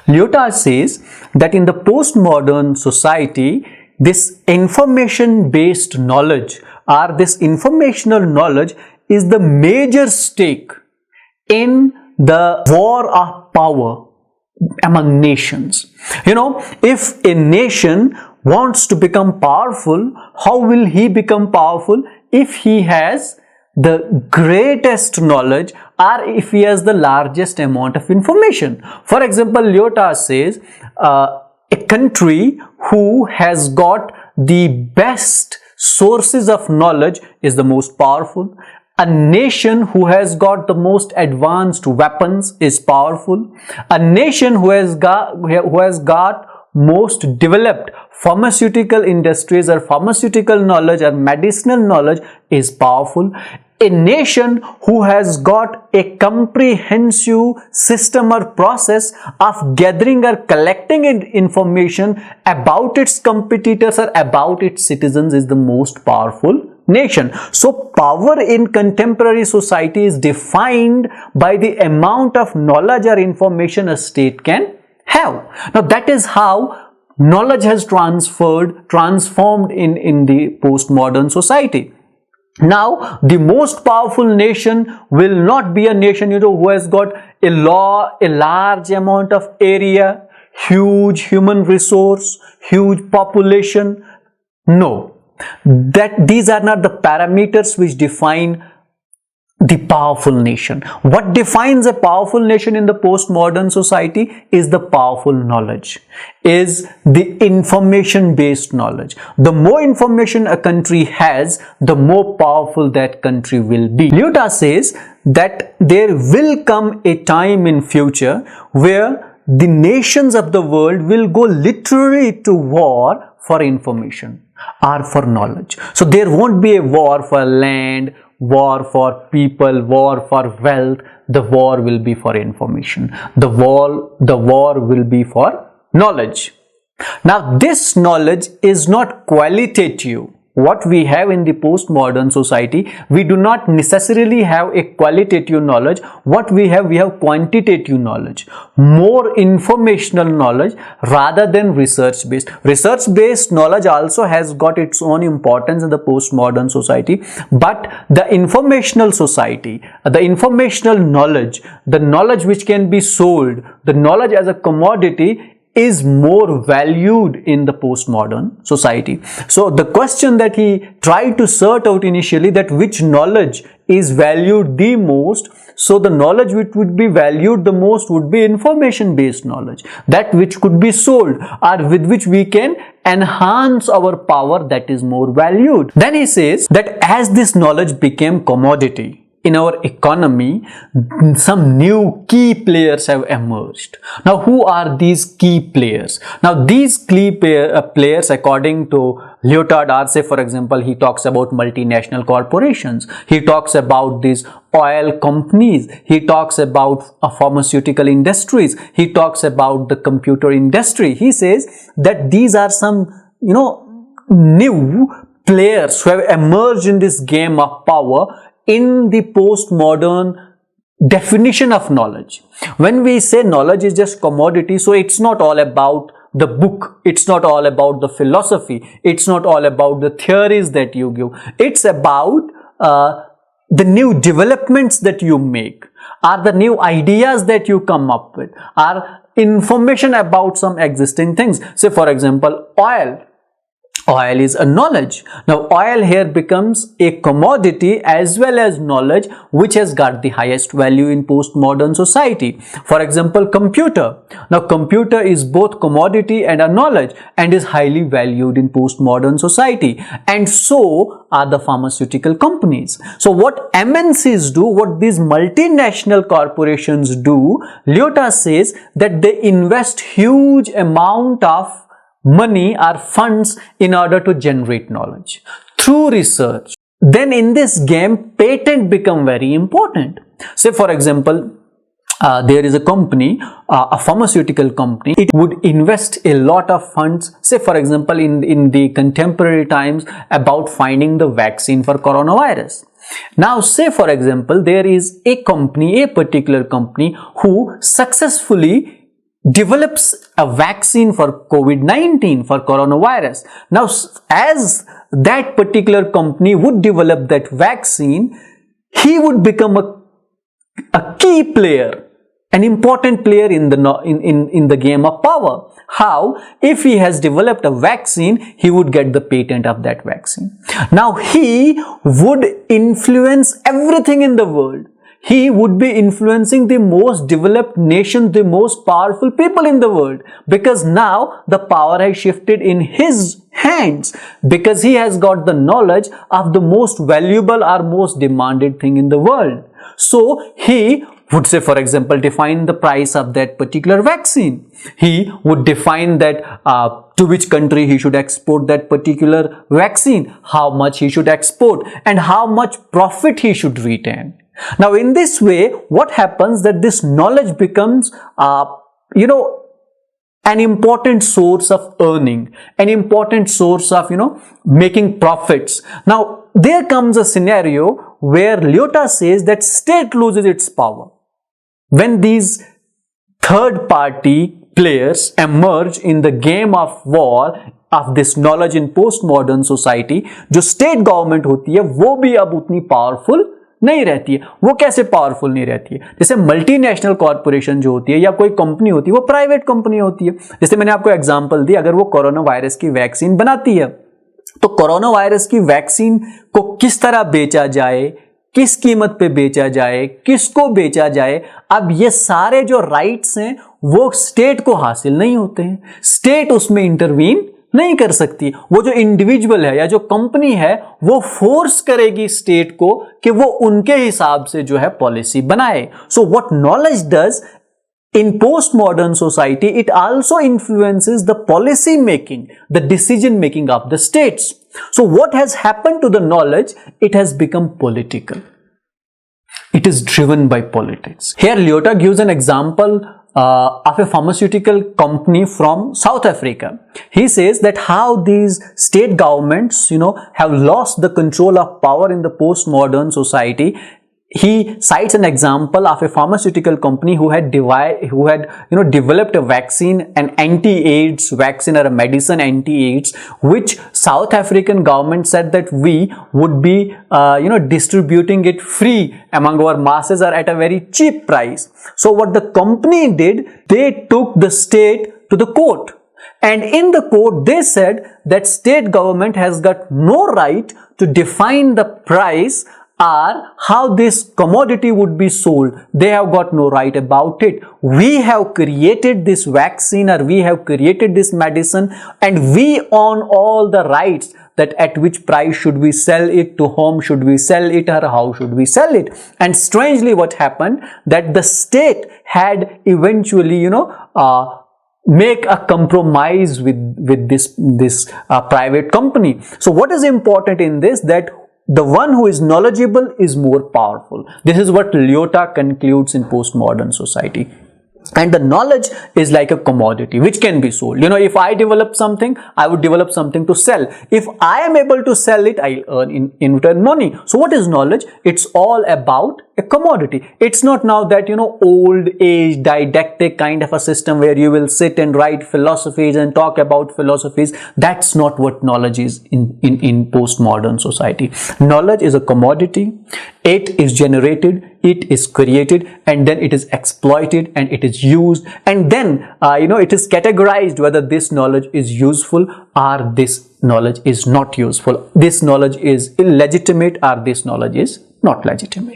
Lyotard says that in the postmodern society, this information-based knowledge or this informational knowledge is the major stake in the war of power among nations. If a nation wants to become powerful, how will he become powerful? If he has the greatest knowledge or if he has the largest amount of information. For example, Lyotard says a country who has got the best sources of knowledge is the most powerful. A nation who has got the most advanced weapons is powerful. A nation who has got most developed pharmaceutical industries or pharmaceutical knowledge or medicinal knowledge is powerful. A nation who has got a comprehensive system or process of gathering or collecting information about its competitors or about its citizens is the most powerful nation. So power in contemporary society is defined by the amount of knowledge or information a state can have. Now that is how knowledge has transformed in the postmodern society. Now the most powerful nation will not be a nation who has got a large amount of area, huge human resource, huge population. No, these are not the parameters which define the powerful nation. What defines a powerful nation in the postmodern society is the powerful knowledge, is the information-based knowledge. The more information a country has, the more powerful that country will be. Lyotard says that there will come a time in future where the nations of the world will go literally to war for information or for knowledge. So there won't be a war for land, war for people, war for wealth. The war will be for information. The war will be for knowledge. Now this knowledge is not qualitative. What we have in the postmodern society, we do not necessarily have a qualitative knowledge. What we have quantitative knowledge, more informational knowledge rather than research-based. Research-based knowledge also has got its own importance in the postmodern society, but the informational society, the informational knowledge, the knowledge which can be sold, the knowledge as a commodity is more valued in the postmodern society. So the question that he tried to sort out initially, that which knowledge is valued the most, so the knowledge which would be valued the most would be information-based knowledge, that which could be sold or with which we can enhance our power, that is more valued. Then he says that as this knowledge became commodity in our economy, some new key players have emerged. Now, who are these key players? Now, these key players, according to Lyotard, say for example, he talks about multinational corporations. He talks about these oil companies. He talks about pharmaceutical industries. He talks about the computer industry. He says that these are some, new players who have emerged in this game of power in the postmodern definition of knowledge. When we say knowledge is just commodity, so it's not all about the book, it's not all about the philosophy, it's not all about the theories that you give, it's about the new developments that you make, or the new ideas that you come up with, or information about some existing things. Say for example, oil is a knowledge. Now oil here becomes a commodity as well as knowledge, which has got the highest value in postmodern society. For example, computer. Now computer is both commodity and a knowledge and is highly valued in postmodern society, and so are the pharmaceutical companies. So what MNCs do, what these multinational corporations do, Lyotard says that they invest huge amount of money or funds in order to generate knowledge through research. Then in this game, patent become very important. Say for example, there is a company, a pharmaceutical company, it would invest a lot of funds, say for example in the contemporary times, about finding the vaccine for coronavirus. Now say for example there is a company, a particular company who successfully develops a vaccine for COVID-19, for coronavirus. Now, as that particular company would develop that vaccine, he would become a key player, an important player in the game of power. How? If he has developed a vaccine, he would get the patent of that vaccine. Now, he would influence everything in the world. He would be influencing the most developed nation, the most powerful people in the world, because now the power has shifted in his hands, because he has got the knowledge of the most valuable or most demanded thing in the world. So he would say, for example, define the price of that particular vaccine. He would define that to which country he should export that particular vaccine, how much he should export, and how much profit he should retain. Now, in this way, what happens that this knowledge becomes, an important source of earning, an important source of, making profits. Now, there comes a scenario where Lyotard says that state loses its power. When these third-party players emerge in the game of war of this knowledge in postmodern society, जो state government होती है, वो भी अब उतनी powerful नहीं रहती है. वो कैसे पावरफुल नहीं रहती है? जैसे मल्टीनेशनल कॉर्पोरेशन जो होती है या कोई कंपनी होती है, वो प्राइवेट कंपनी होती है. जैसे मैंने आपको एग्जांपल दी, अगर वो कोरोना वायरस की वैक्सीन बनाती है, तो कोरोना वायरस की वैक्सीन को किस तरह बेचा जाए, किस कीमत पे बेचा जाए, किसको बेचा जाए, अब ये सारे जो राइट्स हैं वो स्टेट को हासिल नहीं होते हैं. स्टेट उसमें इंटरवीन नहीं कर सकती. वो जो इंडिविजुअल है या जो कंपनी है वो फोर्स करेगी स्टेट को कि वो उनके हिसाब से जो है पॉलिसी बनाए. So what knowledge does in postmodern society, it also influences the policy making, the decision making of the states. So what has happened to the knowledge? It has become political. It is driven by politics. Here Lyoatrd gives an example of a pharmaceutical company from South Africa. He says that how these state governments, have lost the control of power in the postmodern society. He cites an example of a pharmaceutical company who had developed a vaccine, an anti-AIDS vaccine or a medicine anti-AIDS, which South African government said that we would be distributing it free among our masses or at a very cheap price. So what the company did, they took the state to the court. And in the court, they said that state government has got no right to define the price or how this commodity would be sold. They have got no right about it. We have created this vaccine or we have created this medicine and we own all the rights that at which price should we sell it, to whom should we sell it, or how should we sell it. And strangely what happened, that the state had eventually, make a compromise with this private company. So what is important in this, that the one who is knowledgeable is more powerful. This is what Lyotard concludes in postmodern society. And the knowledge is like a commodity which can be sold. If I develop something, I would develop something to sell. If I am able to sell it, I'll earn in return money. So what is knowledge? It's all about a commodity. It's not now that, old age didactic kind of a system where you will sit and write philosophies and talk about philosophies. That's not what knowledge is in postmodern society. Knowledge is a commodity. It is generated, it is created, and then it is exploited and it is used, and then it is categorized whether this knowledge is useful or this knowledge is not useful. This knowledge is illegitimate or this knowledge is not legitimate.